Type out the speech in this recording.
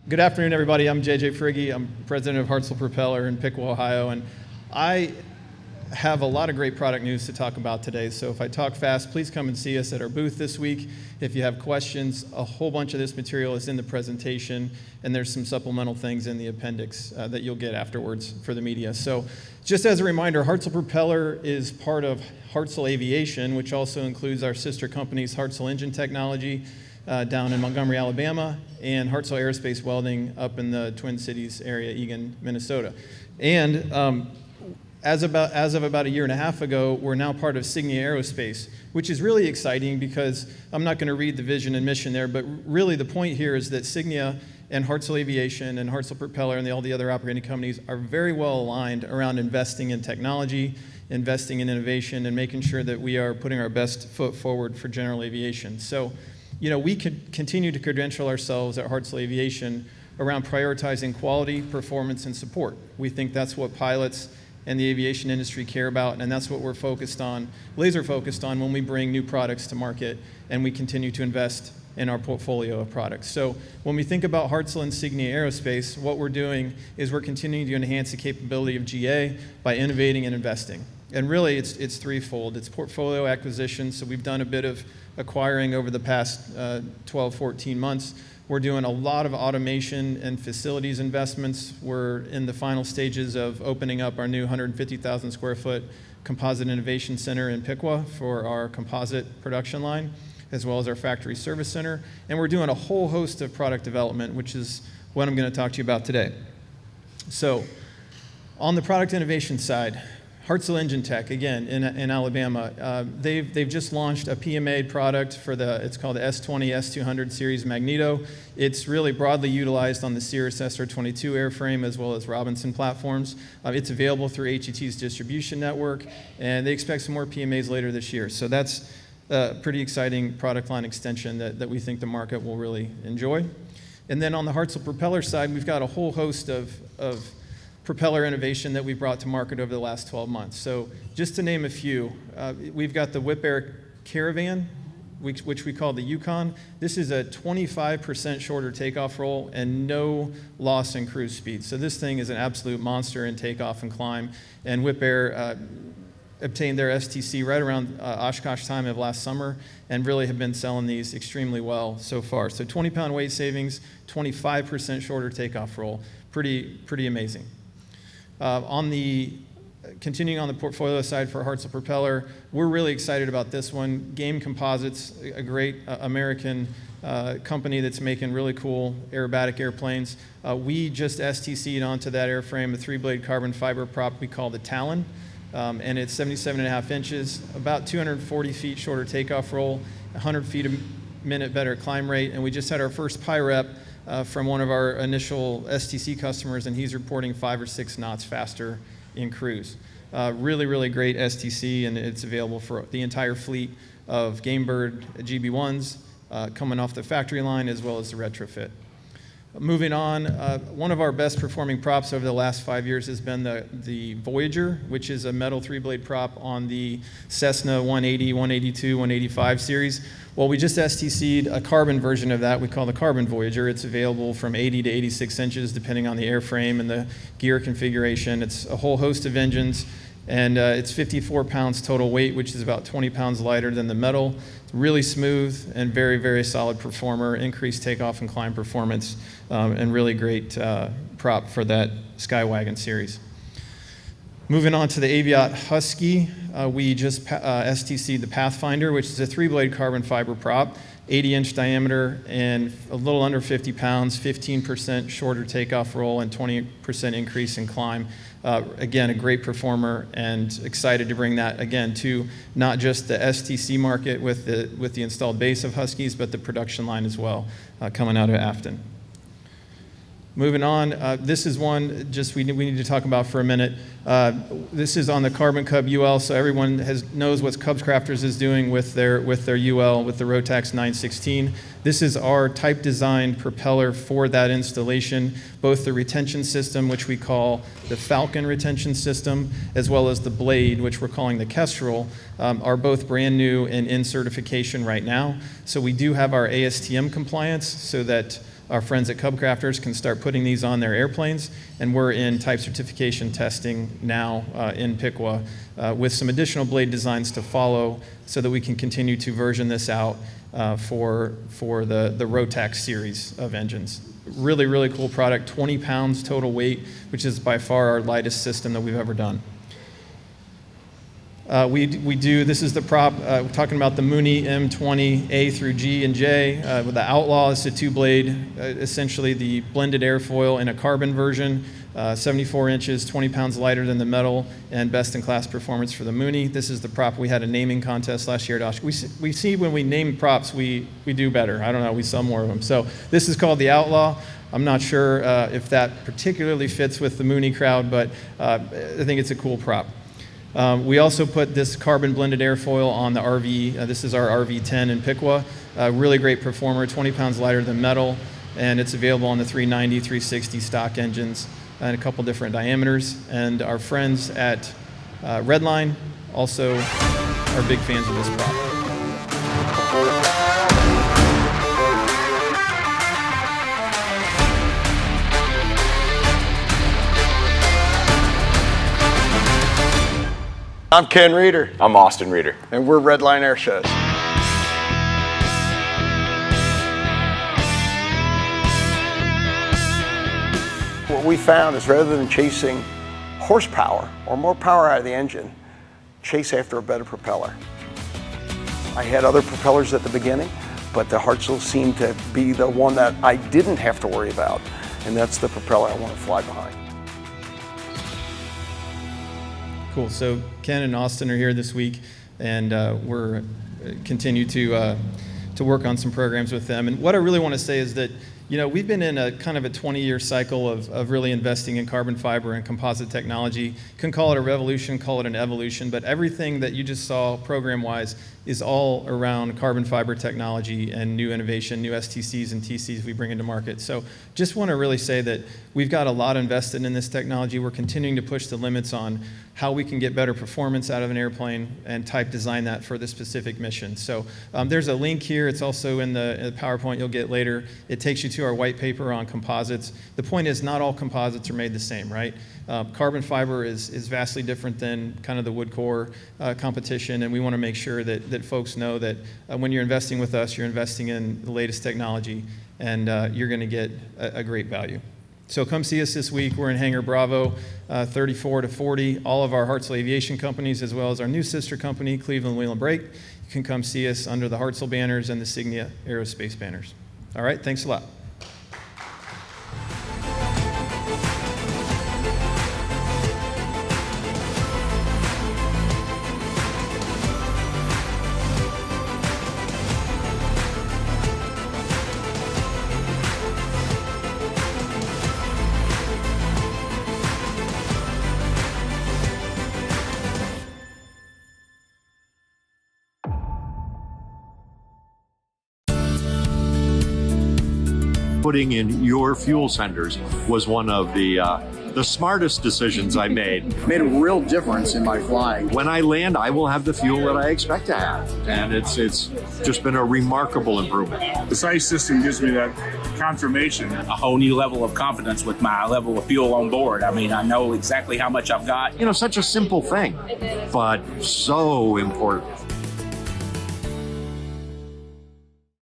Good afternoon, everybody. I'm JJ Frigge. I'm president of Hartzell Propeller in Piqua, Ohio, and I have a lot of great product news to talk about today. So if I talk fast, please come and see us at our booth this week. If you have questions, a whole bunch of this material is in the presentation, and there's some supplemental things in the appendix that you'll get afterwards for the media. So just as a reminder, Hartzell Propeller is part of Hartzell Aviation, which also includes our sister companies, Hartzell Engine Technology, down in Montgomery, Alabama, and Hartzell Aerospace Welding up in the Twin Cities area, Eagan, Minnesota. And as of about a year and a half ago, we're now part of Signia Aerospace, which is really exciting because I'm not going to read the vision and mission there, but really the point here is that Signia and Hartzell Aviation and Hartzell Propeller and all the other operating companies are very well aligned around investing in technology, investing in innovation, and making sure that we are putting our best foot forward for general aviation. So, you know, we could continue to credential ourselves at Hartzell Aviation around prioritizing quality, performance, and support. We think that's what pilots and the aviation industry care about, and that's what we're focused on, laser focused on when we bring new products to market and we continue to invest in our portfolio of products. So when we think about Hartzell and Signia Aerospace, what we're doing is we're continuing to enhance the capability of GA by innovating and investing. And really, it's threefold. It's portfolio acquisition, so we've done a bit of acquiring over the past 12, 14 months. We're doing a lot of automation and facilities investments. We're in the final stages of opening up our new 150,000 square foot Composite Innovation Center in Piqua for our composite production line, as well as our factory service center. And we're doing a whole host of product development, which is what I'm going to talk to you about today. So on the product innovation side, Hartzell Engine Tech, again, in Alabama, they've just launched a PMA product for it's called the S20, S200 series Magneto. It's really broadly utilized on the Cirrus SR22 airframe as well as Robinson platforms. It's available through HET's distribution network, and they expect some more PMAs later this year. So that's a pretty exciting product line extension that we think the market will really enjoy. And then on the Hartzell Propeller side, we've got a whole host of propeller innovation that we've brought to market over the last 12 months. So just to name a few, we've got the Whip Air Caravan, which we call the Yukon. This is a 25% shorter takeoff roll and no loss in cruise speed. So this thing is an absolute monster in takeoff and climb. And Whip Air obtained their STC right around Oshkosh time of last summer and really have been selling these extremely well so far. So 20-pound weight savings, 25% shorter takeoff roll. Pretty amazing. Continuing on the portfolio side for Hartzell Propeller, we're really excited about this one. Game Composites, a great American company that's making really cool aerobatic airplanes. We just STC'd onto that airframe a 3-blade carbon fiber prop we call the Talon, and it's 77.5 inches, about 240 feet shorter takeoff roll, 100 feet a minute better climb rate, and we just had our first PIREP from one of our initial STC customers, and he's reporting 5 or 6 knots faster in cruise. Really great STC, and it's available for the entire fleet of Gamebird GB1s coming off the factory line as well as the retrofit. Moving on, one of our best performing props over the last 5 years has been the Voyager, which is a metal 3-blade prop on the Cessna 180, 182, 185 series. Well, we just STC'd a carbon version of that we call the Carbon Voyager. It's available from 80 to 86 inches depending on the airframe and the gear configuration. It's a whole host of engines, and it's 54 pounds total weight, which is about 20 pounds lighter than the metal. It's really smooth and very solid performer, increased takeoff and climb performance, and really great prop for that Skywagon series. Moving on to the Aviat Husky, we just STC'd the Pathfinder, which is a 3-blade carbon fiber prop, 80-inch diameter and a little under 50 pounds, 15% shorter takeoff roll, and 20% increase in climb. Again, a great performer, and excited to bring that again to not just the STC market with the installed base of Huskies, but the production line as well, coming out of Afton. Moving on, this is one just we need to talk about for a minute. This is on the Carbon Cub UL, so everyone knows what Cubs Crafters is doing with their UL, with the Rotax 916. This is our type designed propeller for that installation, both the retention system, which we call the Falcon retention system, as well as the blade, which we're calling the Kestrel, are both brand new and in certification right now. So we do have our ASTM compliance so that our friends at Cub Crafters can start putting these on their airplanes, and we're in type certification testing now in Piqua with some additional blade designs to follow so that we can continue to version this out for the Rotax series of engines. Really, really cool product, 20 pounds total weight, which is by far our lightest system that we've ever done. This is the prop, we're talking about the Mooney M20 A through G and J. With the Outlaw, it's a two-blade, essentially the blended airfoil in a carbon version, 74 inches, 20 pounds lighter than the metal, and best-in-class performance for the Mooney. This is the prop. We had a naming contest last year at Oshkosh. We see when we name props, we do better. I don't know, we sell more of them. So this is called the Outlaw. I'm not sure if that particularly fits with the Mooney crowd, but I think it's a cool prop. We also put this carbon blended airfoil on the RV. This is our RV-10 in Piqua. Really great performer, 20 pounds lighter than metal, and it's available on the 390, 360 stock engines and a couple different diameters. And our friends at Redline also are big fans of this prop. I'm Ken Reeder. I'm Austin Reeder. And we're Redline Air Shows. What we found is rather than chasing horsepower or more power out of the engine, chase after a better propeller. I had other propellers at the beginning, but the Hartzell seemed to be the one that I didn't have to worry about, and that's the propeller I want to fly behind. Cool. So Ken and Austin are here this week, and we're continue to work on some programs with them. And what I really want to say is that, we've been in a kind of a 20-year cycle of really investing in carbon fiber and composite technology. You can call it a revolution, call it an evolution, but everything that you just saw program-wise is all around carbon fiber technology and new innovation, new STCs and TCs we bring into market. So just want to really say that we've got a lot invested in this technology. We're continuing to push the limits on how we can get better performance out of an airplane and type design that for the specific mission. So there's a link here. It's also in the PowerPoint you'll get later. It takes you to our white paper on composites. The point is not all composites are made the same, right? Carbon fiber is vastly different than kind of the wood core competition, and we want to make sure that folks know that when you're investing with us, you're investing in the latest technology, and you're going to get a great value. So come see us this week. We're in Hangar Bravo 34 to 40. All of our Hartzell aviation companies, as well as our new sister company, Cleveland Wheel and Brake, you can come see us under the Hartzell banners and the Signia Aerospace banners. All right, thanks a lot. Putting in your fuel senders was one of the smartest decisions I made. Made a real difference in my flying. When I land, I will have the fuel that I expect to have, and it's just been a remarkable improvement. The SICE system gives me that confirmation. A whole new level of confidence with my level of fuel on board. I mean, I know exactly how much I've got. Such a simple thing, but so important.